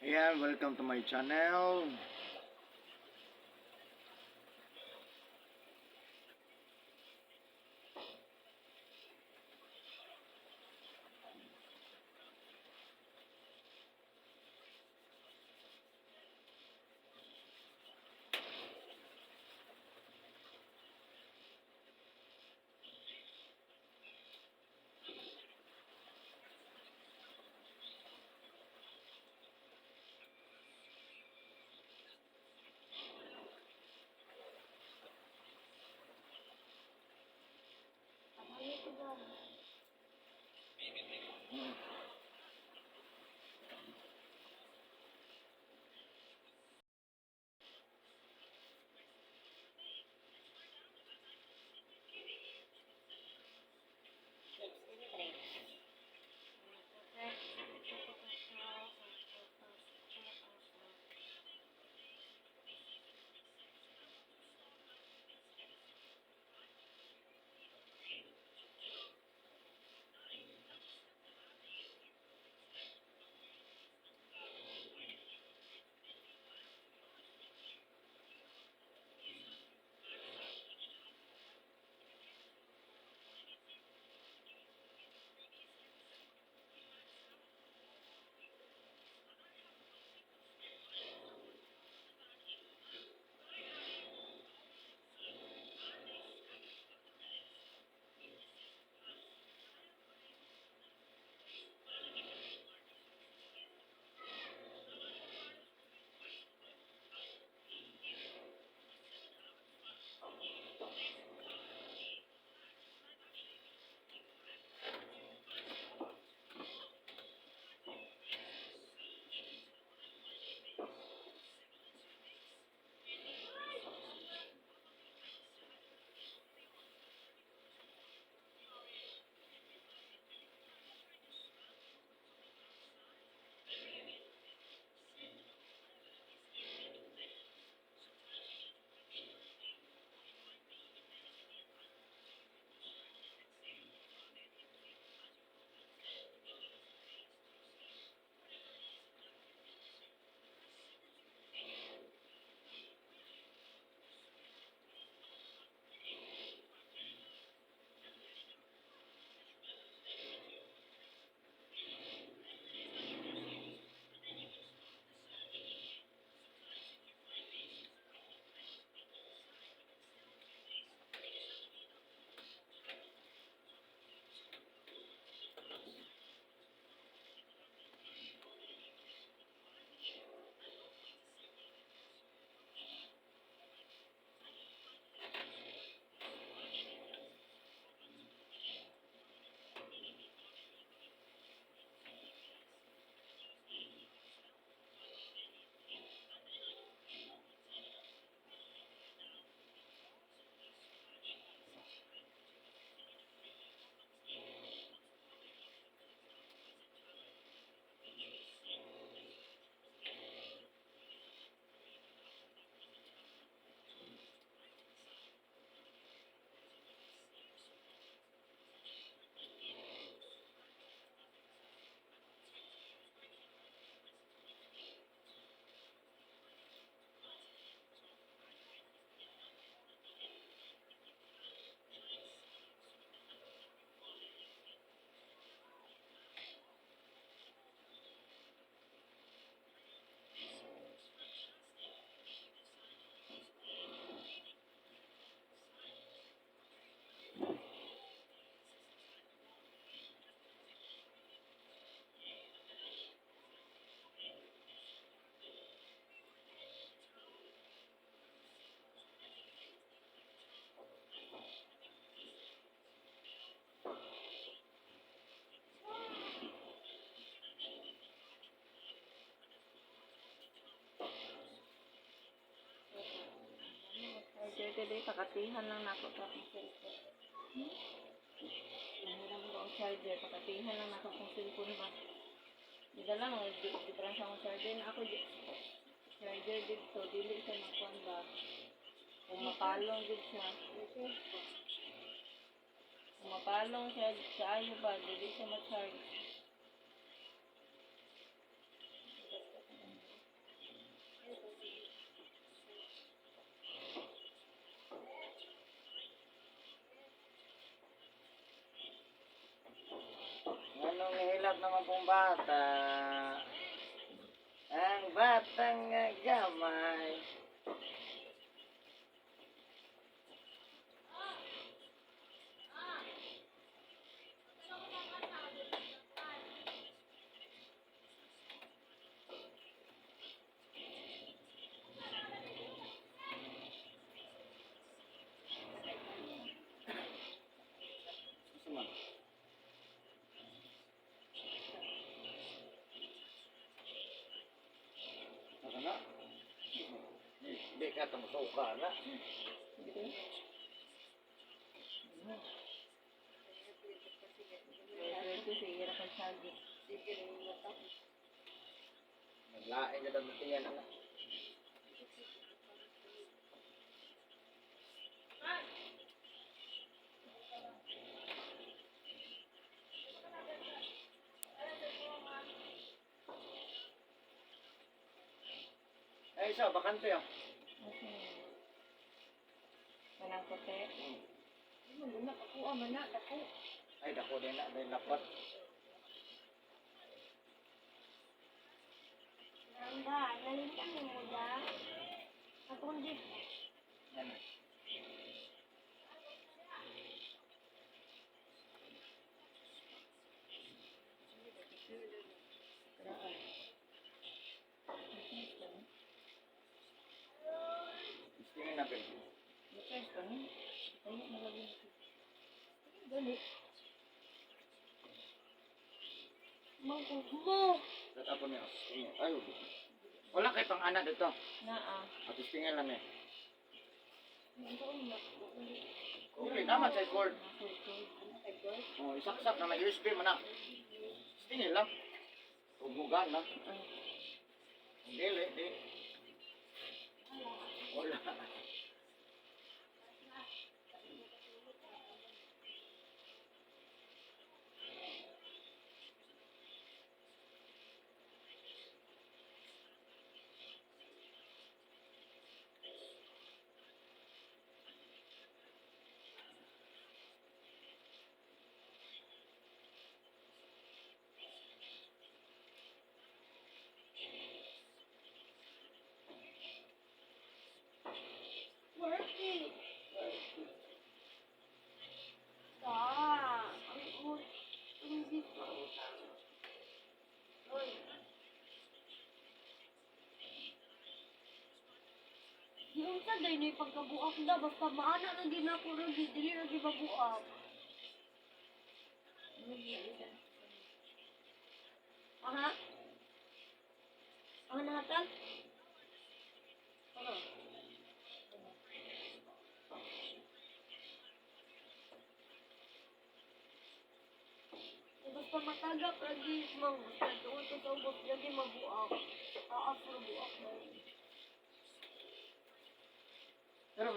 Ayan, welcome to my channel. Today, pakatihan lang nako sa akong cellphone. Nangiram ko ang charger, pakatihan lang nako kung cellphone ba. Dito lang, diferensya akong charger na ako. Charger dito, dili siya makuan ba. Kung mapalong dito siya. Kung mapalong siya sa ayo ba, dili siya ma-charge. love naman pong bata. Ang batang gamay. Suman. Ano na? Hindi ka tumusuka na. Naglain na daw tiyan na. Ay, isa, bakante ah. Kanang kote. Manak ako, manak ako. Ay, dako din na, dahil lapat. Nanda, nalitan mo da. Atong di. Yan. Tingin na, Ben. Bukas ka ni. Ay, malagay. Dali. Mangkog mo. Tatapon niya. Tingin. Ay, wala kay pang anak dito. Naa. At tingin lang eh. Hindi Okay, naman sa cord. Oh, isaksak na may USB man na. Tingin lang. Tumugan na. Dili, di. Wala. working. Ah, hindi pa. Oy. Yung sa day na pagkabuak na, basta maana na din ako rin, dili na di mabuak. Aha? Ang natal? Ano? Basta matagap lagi mang doon sa ubos lagi mabuak. Taas na buak na. Pero,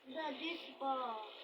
This pa.